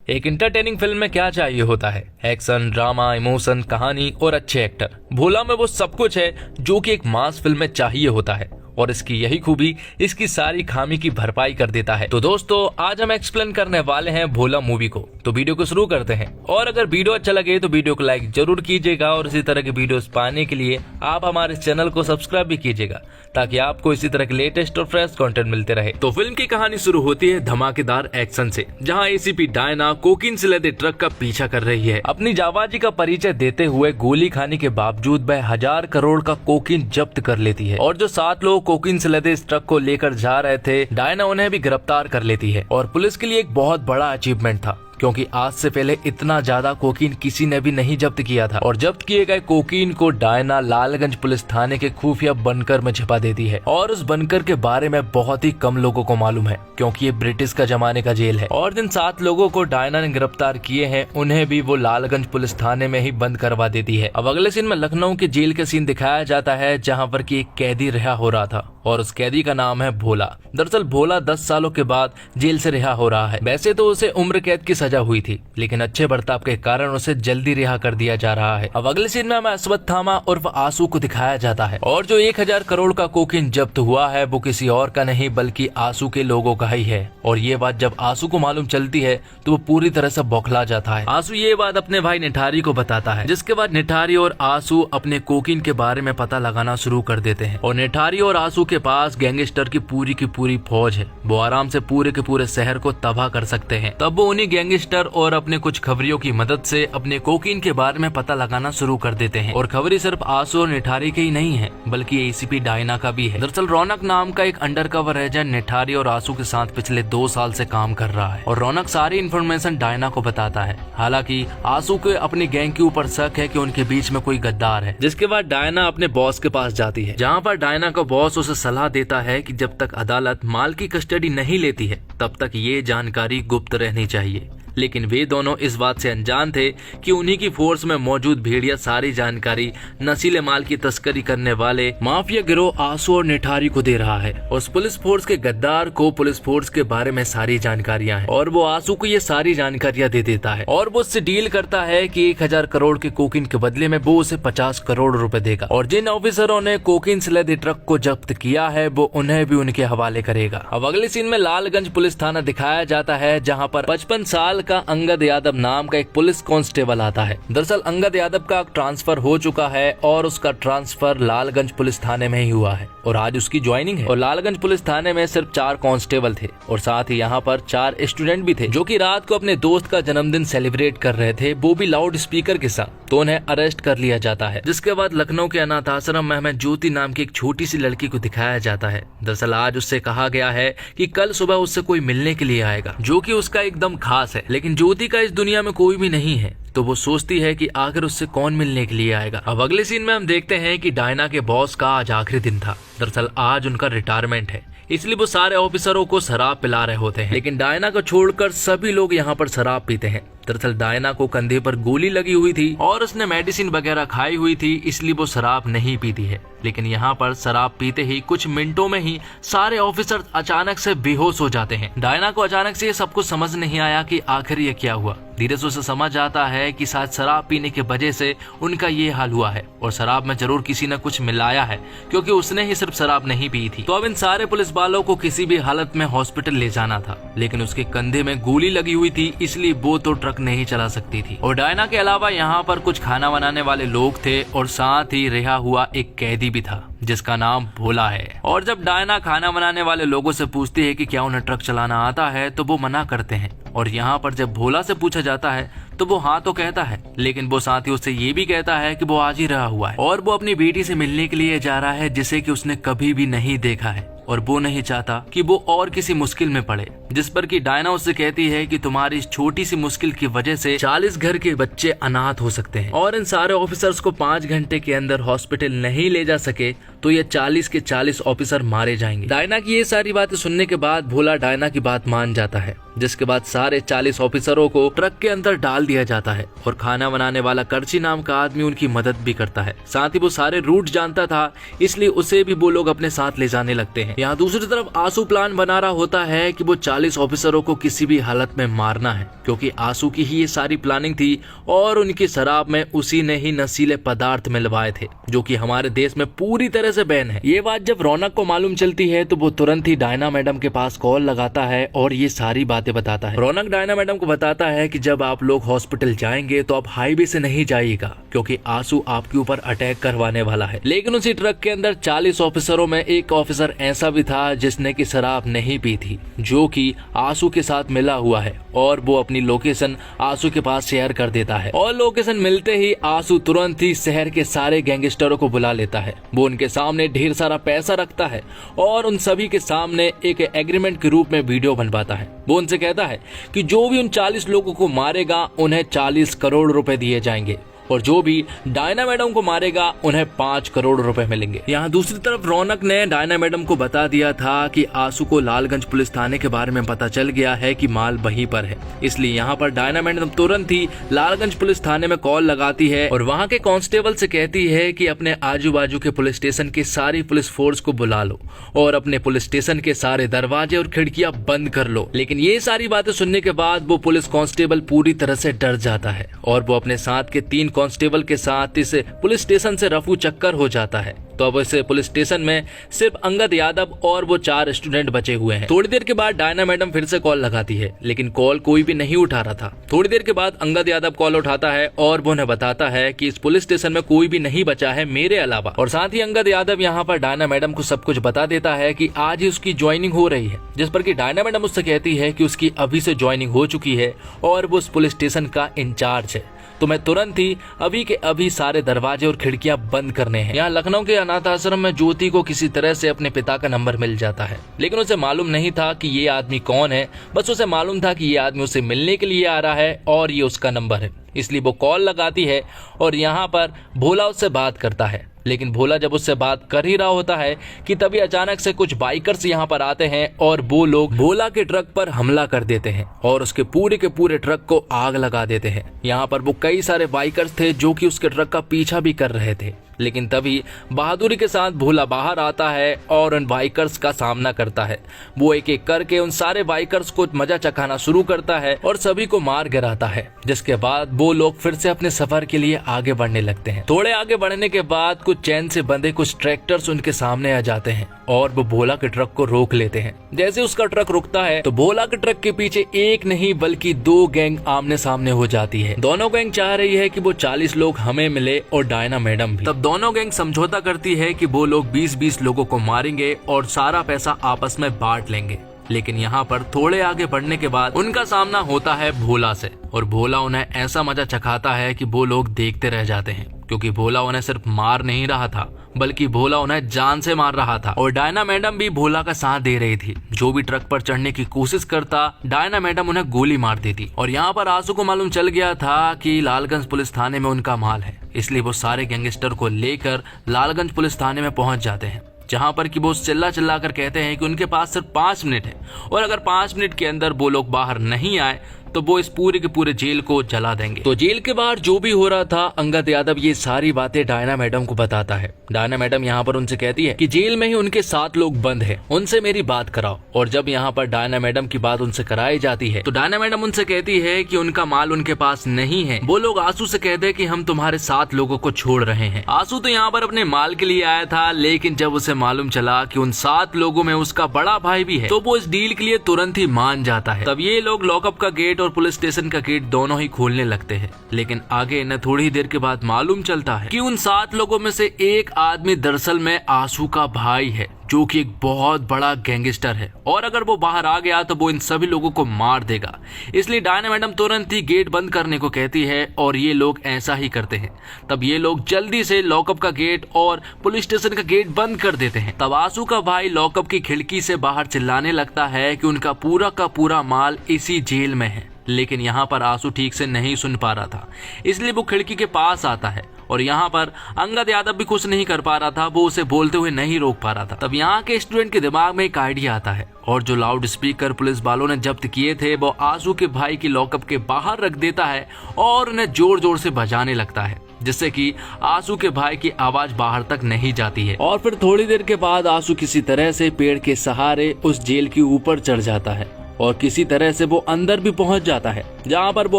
एक entertaining film में क्या चाहिए होता है? एक्शन, ड्रामा, इमोशन, कहानी और अच्छे एक्टर। भोला में वो सब कुछ है जो कि एक मास फिल्म में चाहिए होता है और इसकी यही खूबी इसकी सारी खामी की भरपाई कर देता है। तो दोस्तों, आज हम एक्सप्लेन करने वाले हैं भोला मूवी को। तो वीडियो को शुरू करते हैं और अगर वीडियो अच्छा लगे तो वीडियो को लाइक जरूर कीजिएगा और इसी तरह के वीडियोस पाने के लिए आप हमारे चैनल को सब्सक्राइब भी कीजिएगा ताकि आपको इसी तरह के लेटेस्ट और फ्रेश कंटेंट मिलते रहे। तो फिल्म की कहानी शुरू होती है धमाकेदार एक्शन से, जहां एसीपी डायना कोकीन से लदे ट्रक का पीछा कर रही है। अपनी जाबाजी का परिचय देते हुए गोली खाने के बावजूद वह 1000 करोड़ का कोकीन जब्त कर लेती है और जो 7 लोग कोकीन से लदे इस ट्रक को लेकर जा रहे थे, डायना उन्हें भी गिरफ्तार कर लेती है। और पुलिस के लिए एक बहुत बड़ा अचीवमेंट था क्योंकि आज से पहले इतना ज्यादा कोकीन किसी ने भी नहीं जब्त किया था। और जब्त किए गए कोकीन को डायना लालगंज पुलिस थाने के खुफिया बंकर में छिपा देती है और उस बंकर के बारे में बहुत ही कम लोगों को मालूम है क्योंकि ये ब्रिटिश का जमाने का जेल है। और जिन 7 लोगों को डायना ने गिरफ्तार किए हैं उन्हें भी वो लालगंज पुलिस थाने में ही बंद करवा देती है। अब अगले सीन में लखनऊ के जेल के सीन दिखाया जाता है जहाँ पर की एक कैदी रिहा हो रहा था और उस कैदी का नाम है भोला। दरअसल भोला 10 सालों के बाद जेल से रिहा हो रहा है। वैसे तो उसे उम्र कैद की सजा हुई थी लेकिन अच्छे बर्ताव के कारण उसे जल्दी रिहा कर दिया जा रहा है। अब अगले सीन में हमें अश्वत्थामा उर्फ आंसू को दिखाया जाता है और जो 1000 करोड़ का कोकीन जब्त हुआ है वो किसी और का नहीं बल्कि आंसू के लोगों का ही है। और ये बात जब आंसू को मालूम चलती है तो वो पूरी तरह से बौखला जाता है। आंसू ये बात अपने भाई निठारी को बताता है, जिसके बाद निठारी और आंसू अपने कोकीन के बारे में पता लगाना शुरू कर देते हैं। और निठारी और आंसू के पास गैंगस्टर की पूरी फौज है, वो आराम से पूरे के पूरे शहर को तबाह कर सकते हैं। तब वो उन्हीं गैंगस्टर और अपने कुछ खबरियों की मदद से अपने कोकीन के बारे में पता लगाना शुरू कर देते हैं। और खबरी सिर्फ आंसू और निठारी के ही नहीं है बल्कि एसीपी डायना का भी है। दरअसल रौनक नाम का एक अंडरकवर एजेंट निठारी और आंसू के साथ पिछले 2 साल से काम कर रहा है और रौनक सारी इन्फॉर्मेशन डायना को बताता है। हालांकि आंसू के अपनी गैंग के ऊपर शक है कि उनके बीच में कोई गद्दार है। जिसके बाद डायना अपने बॉस के पास जाती है, जहाँ पर डायना का बॉस उसे सलाह देता है कि जब तक अदालत माल की कस्टडी नहीं लेती है तब तक ये जानकारी गुप्त रहनी चाहिए। लेकिन वे दोनों इस बात से अनजान थे कि उन्हीं की फोर्स में मौजूद भेड़िया सारी जानकारी नशीले माल की तस्करी करने वाले माफिया गिरोह आंसू और निठारी को दे रहा है। उस पुलिस फोर्स के गद्दार को पुलिस फोर्स के बारे में सारी जानकारियां हैं और वो आंसू को ये सारी जानकारियां दे देता है और वो उससे डील करता है कि 1000 करोड़ के कोकीन के बदले में वो उसे 50 करोड़ रुपए देगा और जिन ऑफिसरों ने कोकीन से लदे ट्रक को जब्त किया है वो उन्हें भी उनके हवाले करेगा। अब अगले सीन में लालगंज पुलिस थाना दिखाया जाता है जहाँ पर 55 साल का अंगद यादव नाम का एक पुलिस कांस्टेबल आता है। दरअसल अंगद यादव का ट्रांसफर हो चुका है और उसका ट्रांसफर लालगंज पुलिस थाने में ही हुआ है और आज उसकी ज्वाइनिंग है। और लालगंज पुलिस थाने में सिर्फ 4 कांस्टेबल थे और साथ ही यहाँ पर 4 स्टूडेंट भी थे जो कि रात को अपने दोस्त का जन्मदिन सेलिब्रेट कर रहे थे, वो भी लाउड स्पीकर के साथ। तो उन्हें अरेस्ट कर लिया जाता है। जिसके बाद लखनऊ के अनाथ आश्रम में हमें ज्योति नाम की एक छोटी सी लड़की को दिखाया जाता है। दरअसल आज उससे कहा गया है कि कल सुबह उससे कोई मिलने के लिए आएगा जो कि उसका एकदम खास है, लेकिन ज्योति का इस दुनिया में कोई भी नहीं है। तो वो सोचती है कि आखिर उससे कौन मिलने के लिए आएगा। अब अगले सीन में हम देखते हैं कि डायना के बॉस का आज आखिरी दिन था। दरअसल आज उनका रिटायरमेंट है, इसलिए वो सारे ऑफिसरों को शराब पिला रहे होते हैं, लेकिन डायना को छोड़कर सभी लोग यहाँ पर शराब पीते हैं। दरअसल डायना को कंधे पर गोली लगी हुई थी और उसने मेडिसिन वगैरह खाई हुई थी, इसलिए वो शराब नहीं पीती है। लेकिन यहाँ पर शराब पीते ही कुछ मिनटों में ही सारे ऑफिसर अचानक से बेहोश हो जाते हैं। डायना को अचानक से ये सब कुछ समझ नहीं आया कि आखिर ये क्या हुआ। धीरे से उसे समझ आता है कि शायद शराब पीने की वजह से उनका ये हाल हुआ है और शराब में जरूर किसी ने कुछ मिलाया है क्योंकि उसने ही सिर्फ शराब नहीं पी थी। तो अब इन सारे पुलिस वालों को किसी भी हालत में हॉस्पिटल ले जाना था, लेकिन उसके कंधे में गोली लगी हुई थी इसलिए वो तो ट्रक नहीं चला सकती थी। और डायना के अलावा यहाँ पर कुछ खाना बनाने वाले लोग थे और साथ ही रिहा हुआ एक कैदी भी था जिसका नाम भोला है। और जब डायना खाना बनाने वाले लोगों से पूछती है कि क्या उन्हें ट्रक चलाना आता है तो वो मना करते हैं। और यहाँ पर जब भोला से पूछा जाता है तो वो हाँ तो कहता है, लेकिन वो साथ ही उससे ये भी कहता है कि वो आज ही रहा हुआ है और वो अपनी बेटी से मिलने के लिए जा रहा है जिसे कि उसने कभी भी नहीं देखा है और वो नहीं चाहता कि वो और किसी मुश्किल में पड़े। जिस पर कि डायना उससे कहती है कि तुम्हारी इस छोटी सी मुश्किल की वजह से 40 घर के बच्चे अनाथ हो सकते हैं और इन सारे ऑफिसर्स को 5 घंटे के अंदर हॉस्पिटल नहीं ले जा सके तो ये 40 के 40 ऑफिसर मारे जाएंगे। डायना की ये सारी बातें सुनने के बाद भोला डायना की बात मान जाता है। जिसके बाद सारे 40 ऑफिसरों को ट्रक के अंदर डाल दिया जाता है और खाना बनाने वाला कर्ची नाम का आदमी उनकी मदद भी करता है। साथ ही वो सारे रूट जानता था, इसलिए उसे भी वो लोग अपने साथ ले जाने लगते हैं। यहाँ दूसरी तरफ आंसू प्लान बना रहा होता है कि वो 40 ऑफिसरों को किसी भी हालत में मारना है, क्योंकि आंसू की ही ये सारी प्लानिंग थी और उनकी शराब में उसी ने ही नशीले पदार्थ मिलवाए थे, जो कि हमारे देश में पूरी तरह से बैन है। ये बात जब रौनक को मालूम चलती है तो वो तुरंत ही डायना मैडम के पास कॉल लगाता है और ये सारी बातें बताता है। रौनक डायना मैडम को बताता है कि जब आप लोग हॉस्पिटल जाएंगे तो आप हाईवे से नहीं जाइएगा, क्योंकि आंसू आपके ऊपर अटैक करवाने वाला है। लेकिन उसी ट्रक के अंदर 40 ऑफिसरों में एक ऑफिसर ऐसा भी था जिसने की शराब नहीं पी थी, जो कि आंसू के साथ मिला हुआ है, और वो अपनी लोकेशन आंसू के पास शेयर कर देता है। और लोकेशन मिलते ही आंसू तुरंत ही शहर के सारे गैंगस्टरों को बुला लेता है। वो उनके सामने ढेर सारा पैसा रखता है और उन सभी के सामने एक एग्रीमेंट के रूप में वीडियो बनवाता है। वो उनसे कहता है कि जो भी उन 40 लोगों को मारेगा उन्हें 40 करोड़ रुपए दिए जाएंगे, और जो भी डायना मैडम को मारेगा उन्हें 5 करोड़ रुपए मिलेंगे। यहाँ दूसरी तरफ रौनक ने डायना मैडम को बता दिया था कि आंसू को लालगंज पुलिस थाने के बारे में पता चल गया है कि माल वहीं पर है, इसलिए यहाँ पर डायना मैडम तुरंत ही लालगंज पुलिस थाने में कॉल लगाती है और वहाँ के कांस्टेबल से कहती है कि अपने आजू बाजू के पुलिस स्टेशन की सारी पुलिस फोर्स को बुला लो और अपने पुलिस स्टेशन के सारे दरवाजे और खिड़कियां बंद कर लो। लेकिन ये सारी बातें सुनने के बाद वो पुलिस कांस्टेबल पूरी तरह से डर जाता है और वो अपने साथ के 3 कांस्टेबल के साथ इस पुलिस स्टेशन से रफू चक्कर हो जाता है। तो अब इस पुलिस स्टेशन में सिर्फ अंगद यादव और वो 4 स्टूडेंट बचे हुए हैं। थोड़ी देर के बाद डायना मैडम फिर से कॉल लगाती है, लेकिन कॉल कोई भी नहीं उठा रहा था। थोड़ी देर के बाद अंगद यादव कॉल उठाता है और वो उन्हें बताता है कि इस पुलिस स्टेशन में कोई भी नहीं बचा है मेरे अलावा। और साथ ही अंगद यादव यहाँ पर डायना मैडम को सब कुछ बता देता है कि आज ही उसकी ज्वाइनिंग हो रही है, जिस पर कि डायना मैडम उससे कहती है कि उसकी अभी से ज्वाइनिंग हो चुकी है और वो उस पुलिस स्टेशन का इंचार्ज है। तो मैं तुरंत ही अभी के अभी सारे दरवाजे और खिड़कियां बंद करने हैं। यहाँ लखनऊ के अनाथ आश्रम में ज्योति को किसी तरह से अपने पिता का नंबर मिल जाता है, लेकिन उसे मालूम नहीं था कि ये आदमी कौन है। बस उसे मालूम था कि ये आदमी उसे मिलने के लिए आ रहा है और ये उसका नंबर है, इसलिए वो कॉल लगाती है और यहाँ पर भोला उससे बात करता है। लेकिन भोला जब उससे बात कर ही रहा होता है कि तभी अचानक से कुछ बाइकर्स यहाँ पर आते हैं और वो लोग भोला के ट्रक पर हमला कर देते हैं और उसके पूरे ट्रक को आग लगा देते हैं। यहाँ पर वो कई सारे बाइकर्स थे जो कि उसके ट्रक का पीछा भी कर रहे थे, लेकिन तभी बहादुरी के साथ भोला बाहर आता है और उन बाइकर्स का सामना करता है। वो एक एक करके उन सारे बाइकर्स को मजा चखाना शुरू करता है और सभी को मार गिराता है, जिसके बाद वो लोग फिर से अपने सफर के लिए आगे बढ़ने लगते हैं। थोड़े आगे बढ़ने के बाद कुछ चैन से बंधे कुछ ट्रैक्टर्स उनके सामने आ जाते हैं और वो भोला के ट्रक को रोक लेते हैं। जैसे उसका ट्रक रुकता है तो भोला के ट्रक के पीछे एक नहीं बल्कि 2 गैंग आमने सामने हो जाती है। दोनों गैंग चाह रही है कि वो 40 लोग हमें मिले और डायना मैडम भी। तब दोनों गैंग समझौता करती है कि वो लोग 20-20 लोगों को मारेंगे और सारा पैसा आपस में बांट लेंगे। लेकिन यहाँ पर थोड़े आगे बढ़ने के बाद उनका सामना होता है भोला से और भोला उन्हें ऐसा मजा चखाता है कि वो लोग देखते रह जाते हैं, क्योंकि भोला उन्हें सिर्फ मार नहीं रहा था बल्कि भोला उन्हें जान से मार रहा था। और डायना मैडम भी भोला का साथ दे रही थी। जो भी ट्रक पर चढ़ने की कोशिश करता डायना मैडम उन्हें गोली मार देती। और यहाँ पर आंसू को मालूम चल गया था कि लालगंज पुलिस थाने में उनका माल है, इसलिए वो सारे गैंगस्टर को लेकर लालगंज पुलिस थाने में पहुंच जाते हैं, जहां पर कि वो चिल्ला कर कहते हैं कि उनके पास सिर्फ 5 मिनट है और अगर 5 मिनट के अंदर वो लोग बाहर नहीं आए तो वो इस पूरे के पूरे जेल को जला देंगे। तो जेल के बाहर जो भी हो रहा था अंगद यादव ये सारी बातें डायना मैडम को बताता है। डायना मैडम यहाँ पर उनसे कहती है कि जेल में ही उनके 7 लोग बंद हैं, उनसे मेरी बात कराओ। और जब यहाँ पर डायना मैडम की बात उनसे कराई जाती है तो डायना मैडम उनसे कहती है कि उनका माल उनके पास नहीं है। वो लोग आंसू से कहते हैं कि हम तुम्हारे 7 लोगों को छोड़ रहे हैं। आंसू तो यहाँ पर अपने माल के लिए आया था, लेकिन जब उसे मालूम चला कि उन 7 लोगों में उसका बड़ा भाई भी है तो वो इस डील के लिए तुरंत ही मान जाता है। तब ये लोग लॉकअप का गेट और पुलिस स्टेशन का गेट दोनों ही खोलने लगते हैं। लेकिन आगे इन्हें थोड़ी देर के बाद मालूम चलता है कि उन 7 लोगों में से एक आदमी दरअसल में आंसू का भाई है, जो कि एक बहुत बड़ा गैंगस्टर है और अगर वो बाहर आ गया तो वो इन सभी लोगों को मार देगा। इसलिए डायना मैडम तुरंत ही गेट बंद करने को कहती है और ये लोग ऐसा ही करते हैं। तब ये लोग जल्दी से लॉकअप का गेट और पुलिस स्टेशन का गेट बंद कर देते हैं। तब आंसू का भाई लॉकअप की खिड़की से बाहर चिल्लाने लगता है कि उनका पूरा का पूरा माल इसी जेल में है। लेकिन यहाँ पर आंसू ठीक से नहीं सुन पा रहा था, इसलिए वो खिड़की के पास आता है और यहाँ पर अंगद यादव भी कुछ नहीं कर पा रहा था, वो उसे बोलते हुए नहीं रोक पा रहा था। तब यहाँ के स्टूडेंट के दिमाग में एक आइडिया आता है और जो लाउड स्पीकर पुलिस वालों ने जब्त किए थे वो आंसू के भाई की लॉकअप के बाहर रख देता है और उन्हें जोर जोर से बजाने लगता है, जिससे कि आंसू के भाई की आवाज बाहर तक नहीं जाती है। और फिर थोड़ी देर के बाद आंसू किसी तरह से पेड़ के सहारे उस जेल के ऊपर चढ़ जाता है और किसी तरह से वो अंदर भी पहुंच जाता है, जहां पर वो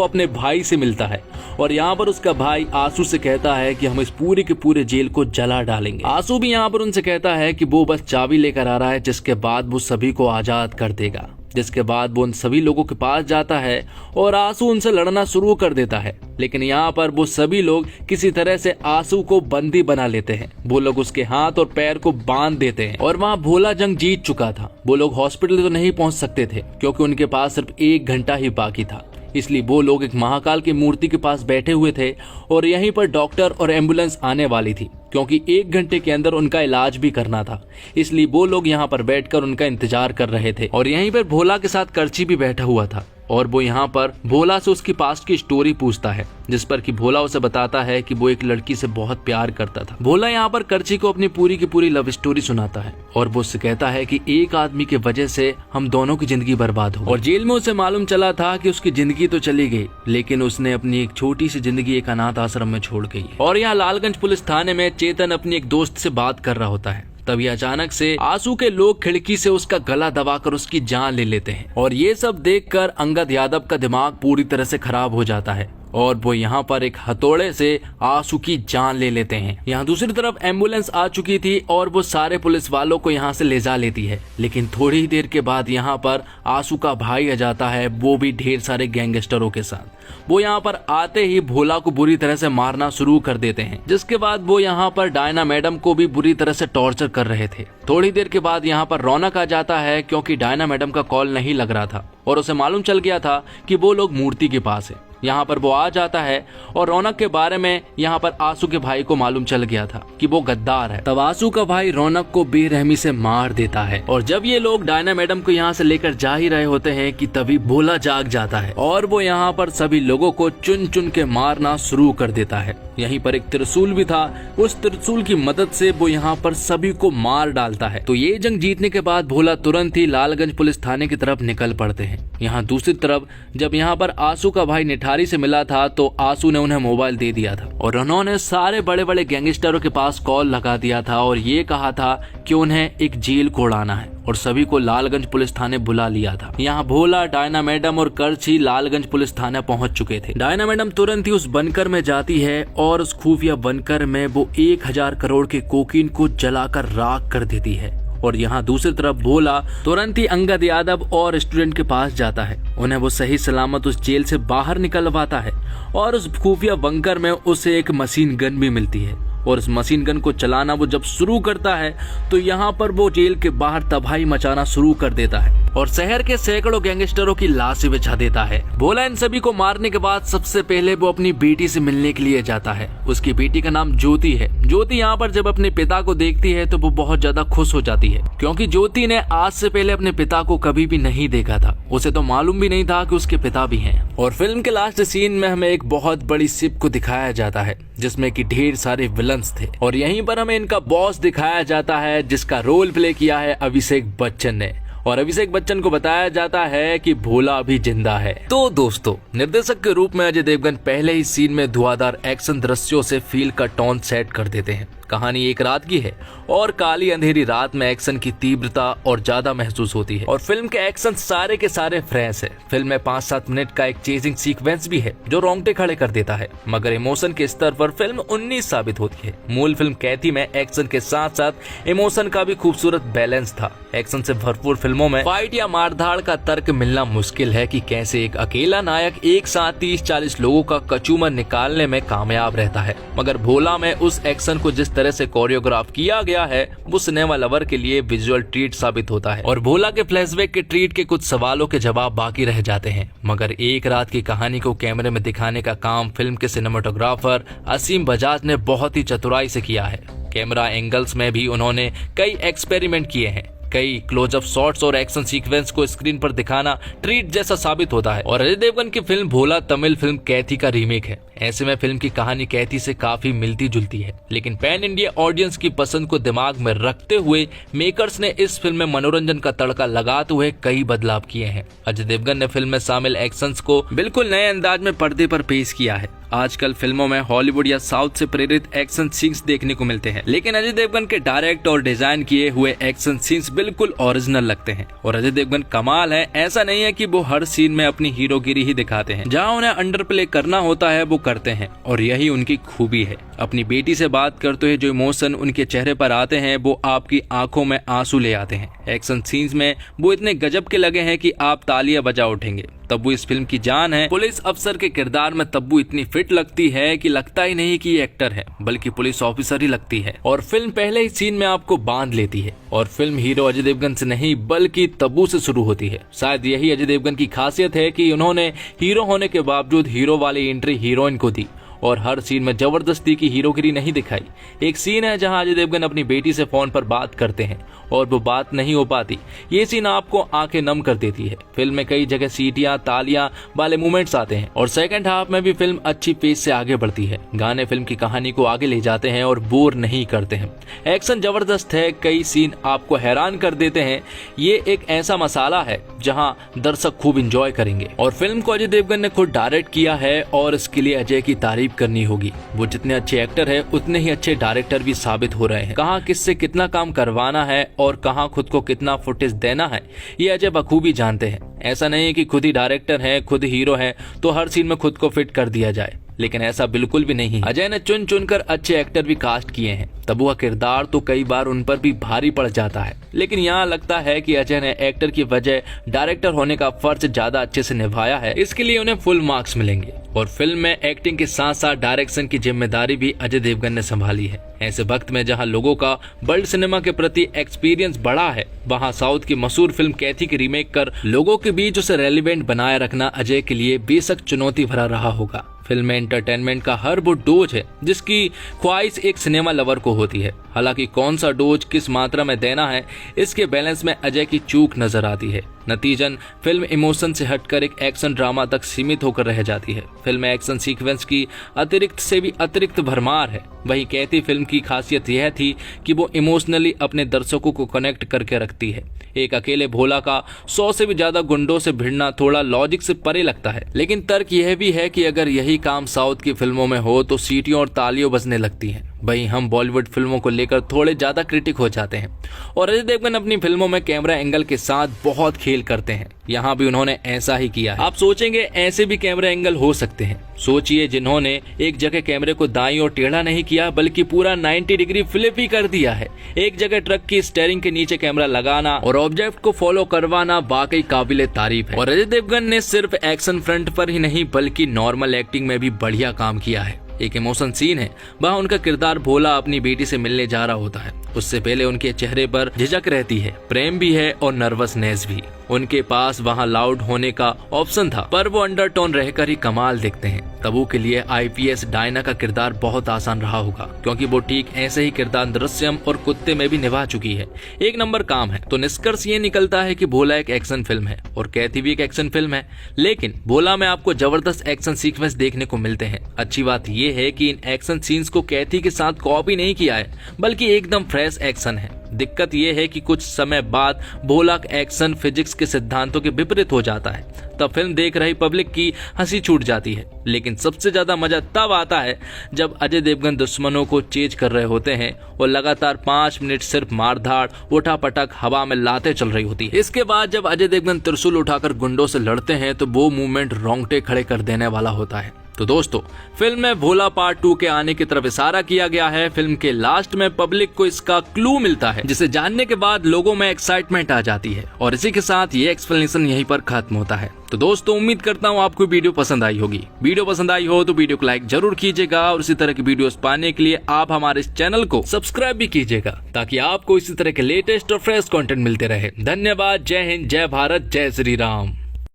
अपने भाई से मिलता है। और यहाँ पर उसका भाई आंसू से कहता है कि हम इस पूरे के पूरे जेल को जला डालेंगे। आंसू भी यहाँ पर उनसे कहता है कि वो बस चाबी लेकर आ रहा है, जिसके बाद वो सभी को आजाद कर देगा। जिसके बाद वो उन सभी लोगों के पास जाता है और आंसू उनसे लड़ना शुरू कर देता है, लेकिन यहाँ पर वो सभी लोग किसी तरह से आंसू को बंदी बना लेते हैं। वो लोग उसके हाथ और पैर को बांध देते हैं और वहाँ भोला जंग जीत चुका था। वो लोग हॉस्पिटल तो नहीं पहुँच सकते थे क्योंकि उनके पास सिर्फ 1 घंटा ही बाकी था, इसलिए वो लोग एक महाकाल की मूर्ति के पास बैठे हुए थे और यहीं पर डॉक्टर और एम्बुलेंस आने वाली थी क्योंकि 1 घंटे के अंदर उनका इलाज भी करना था। इसलिए वो लोग यहाँ पर बैठकर उनका इंतजार कर रहे थे और यहीं पर भोला के साथ करची भी बैठा हुआ था और वो यहाँ पर भोला से उसकी पास्ट की स्टोरी पूछता है, जिस पर कि भोला उसे बताता है कि वो एक लड़की से बहुत प्यार करता था। भोला यहाँ पर करची को अपनी पूरी की पूरी लव स्टोरी सुनाता है और वो उससे कहता है कि एक आदमी की वजह से हम दोनों की जिंदगी बर्बाद हो। और जेल में उसे मालूम चला था कि उसकी जिंदगी तो चली गई, लेकिन उसने अपनी एक छोटी सी जिंदगी एक अनाथ आश्रम में छोड़ गई। और यहाँ लालगंज पुलिस थाने में चेतन अपनी एक दोस्त से बात कर रहा होता है, तभी अचानक से आंसू के लोग खिड़की से उसका गला दबाकर उसकी जान ले लेते हैं। और ये सब देखकर अंगद यादव का दिमाग पूरी तरह से खराब हो जाता है और वो यहाँ पर एक हथौड़े से आंसू की जान ले लेते हैं। यहाँ दूसरी तरफ एम्बुलेंस आ चुकी थी और वो सारे पुलिस वालों को यहाँ से ले जा लेती है, लेकिन थोड़ी ही देर के बाद यहाँ पर आंसू का भाई आ जाता है, वो भी ढेर सारे गैंगस्टरों के साथ। वो यहाँ पर आते ही भोला को बुरी तरह से मारना शुरू कर देते हैं, जिसके बाद वो यहाँ पर डायना मैडम को भी बुरी तरह से टॉर्चर कर रहे थे। थोड़ी देर के बाद यहाँ पर रौनक आ जाता है क्योंकि डायना मैडम का कॉल नहीं लग रहा था और उसे मालूम चल गया था कि वो लोग मूर्ति के पास है। यहाँ पर वो आ जाता है और रौनक के बारे में यहाँ पर आंसू के भाई को मालूम चल गया था कि वो गद्दार है। तब आंसू का भाई रौनक को बेरहमी से मार देता है और जब ये लोग डायना मैडम को यहाँ से लेकर जा ही रहे होते हैं कि तभी भोला जाग जाता है और वो यहाँ पर सभी लोगों को चुन चुन के मारना शुरू कर देता है। यहीं पर एक त्रिशूल भी था, उस त्रिशूल की मदद से वो यहाँ पर सभी को मार डालता है। तो ये जंग जीतने के बाद भोला तुरंत ही लालगंज पुलिस थाने की तरफ निकल पड़ते हैं। यहाँ दूसरी तरफ जब यहाँ पर आंसू का भाई निठारी से मिला था तो आंसू ने उन्हें मोबाइल दे दिया था और उन्होंने सारे बड़े बड़े गैंगस्टरों के पास कॉल लगा दिया था और ये कहा था कि उन्हें एक जेल को उड़ाना है और सभी को लालगंज पुलिस थाने बुला लिया था। यहाँ भोला, डायना मैडम और करची लालगंज पुलिस थाने पहुंच चुके थे। डायना मैडम तुरंत ही उस बंकर में जाती है और उस खुफिया बंकर में वो 1000 करोड़ के कोकीन को जलाकर राख कर देती है। और यहाँ दूसरी तरफ भोला तुरंत ही अंगद यादव और स्टूडेंट के पास जाता है, उन्हें वो सही सलामत उस जेल से बाहर निकलवाता है और उस खुफिया बंकर में उसे एक मशीन गन भी मिलती है और उस मशीन गन को चलाना वो जब शुरू करता है तो यहाँ पर वो जेल के बाहर तबाही मचाना शुरू कर देता है और शहर के सैकड़ों गैंगस्टरों की लाशें बिछा देता है। भोला इन सभी को मारने के बाद सबसे पहले वो अपनी बेटी से मिलने के लिए जाता है। उसकी बेटी का नाम ज्योति है। ज्योति यहाँ पर जब अपने पिता को देखती है तो वो बहुत ज्यादा खुश हो जाती है क्योंकि ज्योति ने आज से पहले अपने पिता को कभी भी नहीं देखा था। उसे तो मालूम भी नहीं था कि उसके पिता भी हैं। और फिल्म के लास्ट सीन में हमें एक बहुत बड़ी शिप को दिखाया जाता है जिसमें कि ढेर सारे विलन्स थे और यहीं पर हमें इनका बॉस दिखाया जाता है जिसका रोल प्ले किया है अभिषेक बच्चन ने और अभिषेक बच्चन को बताया जाता है कि भोला अभी जिंदा है। तो दोस्तों, निर्देशक के रूप में अजय देवगन पहले ही सीन में धुआंधार एक्शन दृश्यों से फील का टोन सेट कर देते हैं। कहानी एक रात की है और काली अंधेरी रात में एक्शन की तीव्रता और ज्यादा महसूस होती है और फिल्म के एक्शन सारे के सारे फ्रेश है। फिल्म में 5-7 मिनट का एक चेजिंग सीक्वेंस भी है जो रोंगटे खड़े कर देता है, मगर इमोशन के स्तर पर फिल्म 19 साबित होती है। मूल फिल्म कैथी में एक्शन के साथ साथ इमोशन का भी खूबसूरत बैलेंस था। एक्शन से भरपूर फिल्मों में फाइट या मारधाड़ का तर्क मिलना मुश्किल है कि कैसे एक अकेला नायक एक साथ 30-40 लोगों का कचूमर निकालने में कामयाब रहता है, मगर भोला में उस एक्शन को जिस तरह से कोरियोग्राफ किया गया है वो सिनेमा लवर के लिए विजुअल ट्रीट साबित होता है। और भोला के फ्लैशबैक के ट्रीट के कुछ सवालों के जवाब बाकी रह जाते हैं, मगर एक रात की कहानी को कैमरे में दिखाने का काम फिल्म के सिनेमाटोग्राफर असीम बजाज ने बहुत ही चतुराई से किया है। कैमरा एंगल्स में भी उन्होंने कई एक्सपेरिमेंट किए हैं। कई क्लोजअप शॉट्स और एक्शन सीक्वेंस को स्क्रीन पर दिखाना ट्रीट जैसा साबित होता है। और अजय देवगन की फिल्म भोला तमिल फिल्म कैथी का रीमेक है। ऐसे में फिल्म की कहानी कैथी से काफी मिलती जुलती है, लेकिन पैन इंडिया ऑडियंस की पसंद को दिमाग में रखते हुए मेकर्स ने इस फिल्म में मनोरंजन का तड़का लगाते हुए कई बदलाव किए हैं। अजय देवगन ने फिल्म में शामिल एक्शंस को बिल्कुल नए अंदाज में पर्दे पर पेश किया है। आजकल फिल्मों में हॉलीवुड या साउथ से प्रेरित एक्शन सीन्स देखने को मिलते हैं, लेकिन अजय देवगन के डायरेक्ट और डिजाइन किए हुए एक्शन सीन्स बिल्कुल ओरिजिनल लगते हैं। और अजय देवगन कमाल है, ऐसा नहीं है कि वो हर सीन में अपनी हीरोगिरी ही दिखाते हैं। जहां उन्हें अंडर प्ले करना होता है वो करते हैं, और यही उनकी खूबी है। अपनी बेटी से बात करते हुए जो इमोशन उनके चेहरे पर आते हैं वो आपकी आंखों में आंसू ले आते हैं। एक्शन सीन्स में वो इतने गजब के लगे हैं कि आप तालियां बजा उठेंगे। तब्बू इस फिल्म की जान है। पुलिस अफसर के किरदार में तब्बू इतनी फिट लगती है कि लगता ही नहीं कि ये एक्टर है, बल्कि पुलिस ऑफिसर ही लगती है। और फिल्म पहले ही सीन में आपको बांध लेती है। और फिल्म हीरो अजय देवगन से नहीं बल्कि तब्बू से शुरू होती है। शायद यही अजय देवगन की खासियत है कि उन्होंने हीरो होने के बावजूद हीरो वाली एंट्री हीरोइन को दी और हर सीन में जबरदस्ती की हीरोगिरी नहीं दिखाई। एक सीन है जहां अजय देवगन अपनी बेटी से फोन पर बात करते हैं और वो बात नहीं हो पाती। ये सीन आपको आंखें नम कर देती है। फिल्म में कई जगह सीटियां तालियां वाले मूवमेंट्स आते हैं और सेकंड हाफ में भी फिल्म अच्छी पेस से आगे बढ़ती है। गाने फिल्म की कहानी को आगे ले जाते हैं और बोर नहीं करते हैं। एक्शन जबरदस्त है, कई सीन आपको हैरान कर देते हैं। ये एक ऐसा मसाला है जहाँ दर्शक खूब इंजॉय करेंगे। और फिल्म को अजय देवगन ने खुद डायरेक्ट किया है और इसके लिए अजय की तारीफ करनी होगी। वो जितने अच्छे एक्टर है उतने ही अच्छे डायरेक्टर भी साबित हो रहे हैं। कहाँ किससे कितना काम करवाना है और कहाँ खुद को कितना फुटेज देना है, ये अजय बखूबी जानते हैं। ऐसा नहीं है कि खुद ही डायरेक्टर है, खुद हीरो है तो हर सीन में खुद को फिट कर दिया जाए, लेकिन ऐसा बिल्कुल भी नहीं। अजय ने चुन चुनकर अच्छे एक्टर भी कास्ट किए हैं। तब्बू का किरदार तो कई बार उन पर भी भारी पड़ जाता है, लेकिन यहाँ लगता है कि अजय ने एक्टर की वजह डायरेक्टर होने का फर्ज ज्यादा अच्छे से निभाया है। इसके लिए उन्हें फुल मार्क्स मिलेंगे। और फिल्म में एक्टिंग के साथ साथ डायरेक्शन की जिम्मेदारी भी अजय देवगन ने संभाली है। ऐसे वक्त में जहां लोगों का वर्ल्ड सिनेमा के प्रति एक्सपीरियंस बढ़ा है, वहां साउथ की मशहूर फिल्म कैथी की रीमेक कर लोगों के बीच उसे रेलिवेंट बनाए रखना अजय के लिए बेशक चुनौती भरा रहा होगा। फिल्म में एंटरटेनमेंट का हर वो डोज है जिसकी ख्वाहिश एक सिनेमा लवर को होती है। हालांकि कौन सा डोज किस मात्रा में देना है, इसके बैलेंस में अजय की चूक नजर आती है। नतीजन फिल्म इमोशन से हटकर एक एक्शन ड्रामा तक सीमित होकर रह जाती है। फिल्म में एक्शन सीक्वेंस की अतिरिक्त से भी अतिरिक्त भरमार है। वहीं कैथी फिल्म की खासियत यह थी कि वो इमोशनली अपने दर्शकों को कनेक्ट करके रखती है। एक अकेले भोला का 100 से भी ज्यादा गुंडों से भिड़ना थोड़ा लॉजिक से परे लगता है, लेकिन तर्क यह भी है कि अगर यही काम साउथ की फिल्मों में हो तो सीटियों और तालियों बजने लगती हैं। वहीं हम बॉलीवुड फिल्मों को लेकर थोड़े ज्यादा क्रिटिक हो जाते हैं। और अजय देवगन अपनी फिल्मों में कैमरा एंगल के साथ बहुत खेल करते हैं। यहाँ भी उन्होंने ऐसा ही किया है। आप सोचेंगे ऐसे भी कैमरा एंगल हो सकते हैं। सोचिए जिन्होंने एक जगह कैमरे को दाईं और टेढ़ा नहीं किया बल्कि पूरा 90 डिग्री फ्लिप ही कर दिया है। एक जगह ट्रक की स्टीयरिंग के नीचे कैमरा लगाना और ऑब्जेक्ट को फॉलो करवाना वाकई काबिले तारीफ है। और अजय देवगन ने सिर्फ एक्शन फ्रंट पर ही नहीं बल्कि नॉर्मल एक्टिंग में भी बढ़िया काम किया है। एक इमोशन सीन है, वहाँ उनका किरदार भोला अपनी बेटी से मिलने जा रहा होता है। उससे पहले उनके चेहरे पर झिझक रहती है, प्रेम भी है और नर्वसनेस भी। उनके पास वहाँ लाउड होने का ऑप्शन था, पर वो अंडरटोन रहकर ही कमाल दिखते हैं। तब्बू के लिए आईपीएस डायना का किरदार बहुत आसान रहा होगा, क्योंकि वो ठीक ऐसे ही किरदार दृश्यम और कुत्ते में भी निभा चुकी है। एक नंबर काम है। तो निष्कर्ष ये निकलता है कि भोला एक एक्शन फिल्म है और कैथी भी एक एक्शन फिल्म है, लेकिन भोला में आपको जबरदस्त एक्शन सीक्वेंस देखने को मिलते हैं। अच्छी बात ये है कि इन एक्शन सीन्स को कैथी के साथ कॉपी नहीं किया है, बल्कि एकदम फ्रेश एक्शन है। दिक्कत यह है कि कुछ समय बाद भोला एक्शन फिजिक्स के सिद्धांतों के विपरीत हो जाता है, तब फिल्म देख रही पब्लिक की हंसी छूट जाती है। लेकिन सबसे ज्यादा मजा तब आता है जब अजय देवगन दुश्मनों को चेज कर रहे होते हैं और लगातार 5 मिनट सिर्फ मारधाड़ उठा पटक हवा में लाते चल रही होती है। इसके बाद जब अजय देवगन त्रिशूल उठाकर गुंडों से लड़ते हैं तो वो मूवमेंट रोंगटे खड़े कर देने वाला होता है। तो दोस्तों, फिल्म में भोला पार्ट 2 के आने की तरफ इशारा किया गया है। फिल्म के लास्ट में पब्लिक को इसका क्लू मिलता है, जिसे जानने के बाद लोगों में एक्साइटमेंट आ जाती है। और इसी के साथ ये एक्सप्लेनेशन यहीं पर खत्म होता है। तो दोस्तों, उम्मीद करता हूँ आपको वीडियो पसंद आई होगी। वीडियो पसंद आई हो तो वीडियो को लाइक जरूर कीजिएगा और इसी तरह की वीडियोस पाने के लिए आप हमारे इस चैनल को सब्सक्राइब भी कीजिएगा, ताकि आपको इसी तरह के लेटेस्ट और फ्रेश कंटेंट मिलते रहे। धन्यवाद। जय हिंद, जय भारत, जय श्री राम।